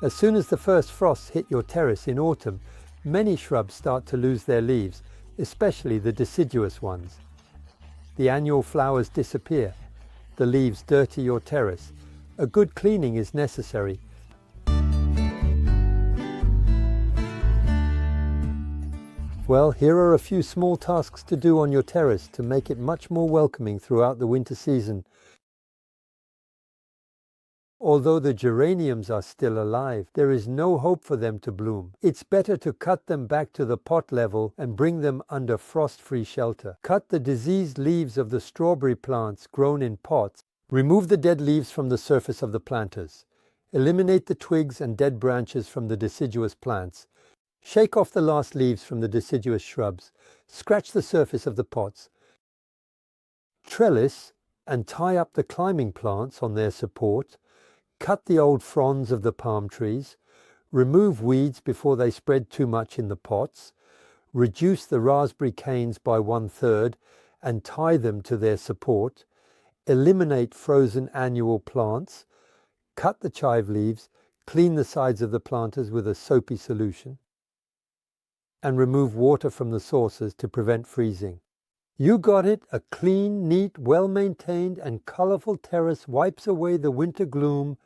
As soon as the first frosts hit your terrace in autumn, many shrubs start to lose their leaves, especially the deciduous ones. The annual flowers disappear. The leaves dirty your terrace. A good cleaning is necessary. Well, here are a few small tasks to do on your terrace to make it much more welcoming throughout the winter season. Although the geraniums are still alive, there is no hope for them to bloom. It's better to cut them back to the pot level and bring them under frost-free shelter. Cut the diseased leaves of the strawberry plants grown in pots. Remove the dead leaves from the surface of the planters. Eliminate the twigs and dead branches from the deciduous plants. Shake off the last leaves from the deciduous shrubs. Scratch the surface of the pots. Trellis and tie up the climbing plants on their support. Cut the old fronds of the palm trees. Remove weeds before they spread too much in the pots. Reduce the raspberry canes by 1/3 and tie them to their support. Eliminate frozen annual plants. Cut the chive leaves. Clean the sides of the planters with a soapy solution. And remove water from the sources to prevent freezing. You got it! A clean, neat, well-maintained and colorful terrace wipes away the winter gloom